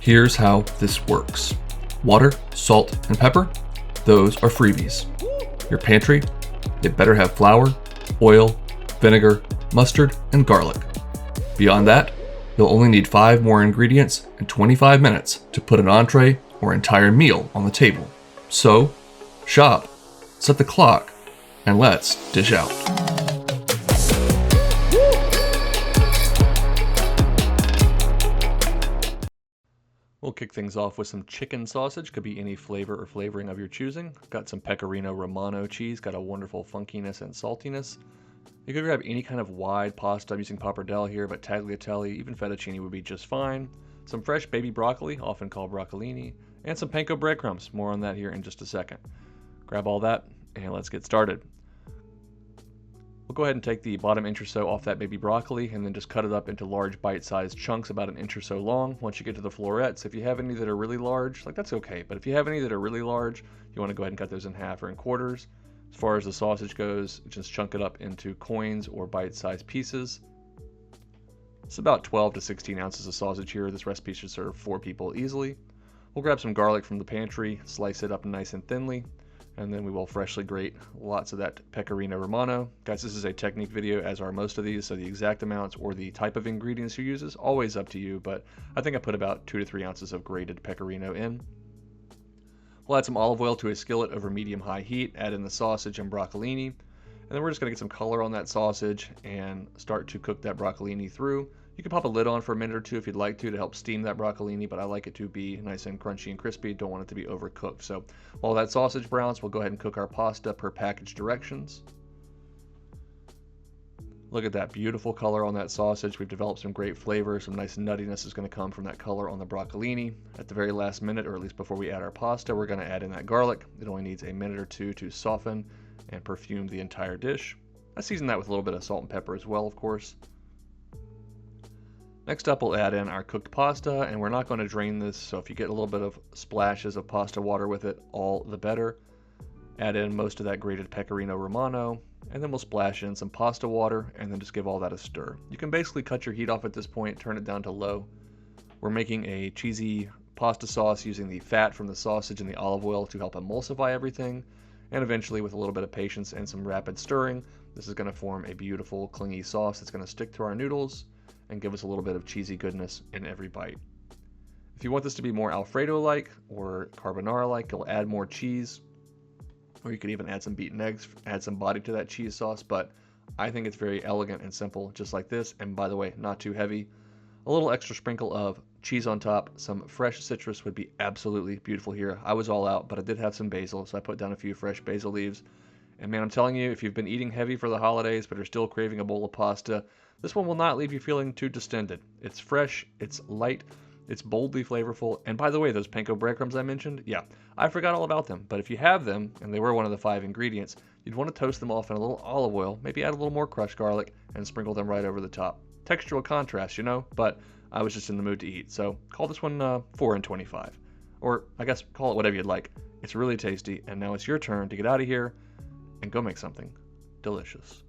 Here's how this works. Water, salt, and pepper, those are freebies. Your pantry, it better have flour, oil, vinegar, mustard, and garlic. Beyond that, you'll only need 5 more ingredients and 25 minutes to put an entree or entire meal on the table. So, shop, set the clock, and let's dish out. We'll kick things off with some chicken sausage. Could be any flavor or flavoring of your choosing. Got some pecorino Romano cheese, got a wonderful funkiness and saltiness. You could grab any kind of wide pasta. I'm using Pappardelle here, but tagliatelle, even fettuccine would be just fine. Some fresh baby broccoli, often called Broccolini, and some panko breadcrumbs. More on that here in just a second. Grab all that, and let's get started. We'll go ahead and take the bottom inch or so off that baby broccoli and then just cut it up into large bite-sized chunks about an inch or so long. Once you get to the florets, if you have any that are really large, that's okay, but if you have any that are really large, you want to go ahead and cut those in half or in quarters. As far as the sausage goes, just chunk it up into coins or bite-sized pieces. It's about 12 to 16 ounces of sausage here. This recipe should serve 4 people easily. We'll grab some garlic from the pantry, slice it up nice and thinly, and then we will freshly grate lots of that pecorino Romano. Guys, this is a technique video, as are most of these, so the exact amounts or the type of ingredients you use is always up to you, but I think I put about 2 to 3 ounces of grated pecorino in. We'll add some olive oil to a skillet over medium-high heat, add in the sausage and broccolini, and then we're just going to get some color on that sausage and start to cook that broccolini through. You can pop a lid on for a minute or two if you'd like to help steam that broccolini, but I like it to be nice and crunchy and crispy. Don't want it to be overcooked. So while that sausage browns, we'll go ahead and cook our pasta per package directions. Look at that beautiful color on that sausage. We've developed some great flavor. Some nice nuttiness is going to come from that color on the broccolini. At the very last minute, or at least before we add our pasta, we're going to add in that garlic. It only needs a minute or two to soften and perfume the entire dish. I season that with a little bit of salt and pepper as well, of course. Next up, we'll add in our cooked pasta, and we're not going to drain this, so if you get a little bit of splashes of pasta water with it, all the better. Add in most of that grated pecorino Romano, and then we'll splash in some pasta water, and then just give all that a stir. You can basically cut your heat off at this point, turn it down to low. We're making a cheesy pasta sauce using the fat from the sausage and the olive oil to help emulsify everything, and eventually, with a little bit of patience and some rapid stirring, this is going to form a beautiful, clingy sauce that's going to stick to our noodles and give us a little bit of cheesy goodness in every bite. If you want this to be more Alfredo-like or carbonara-like, you'll add more cheese, or you could even add some beaten eggs, add some body to that cheese sauce, but I think it's very elegant and simple, just like this, and by the way, not too heavy. A little extra sprinkle of cheese on top, some fresh citrus would be absolutely beautiful here. I was all out, but I did have some basil, so I put down a few fresh basil leaves. And man, I'm telling you, if you've been eating heavy for the holidays but are still craving a bowl of pasta, this one will not leave you feeling too distended. It's fresh, it's light, it's boldly flavorful, and by the way, those panko breadcrumbs I mentioned, yeah, I forgot all about them, but if you have them, and they were one of the 5 ingredients, you'd want to toast them off in a little olive oil, maybe add a little more crushed garlic, and sprinkle them right over the top. Textural contrast, but I was just in the mood to eat, so call this one 4 and 25. Or, I guess, call it whatever you'd like. It's really tasty, and now it's your turn to get out of here and go make something delicious.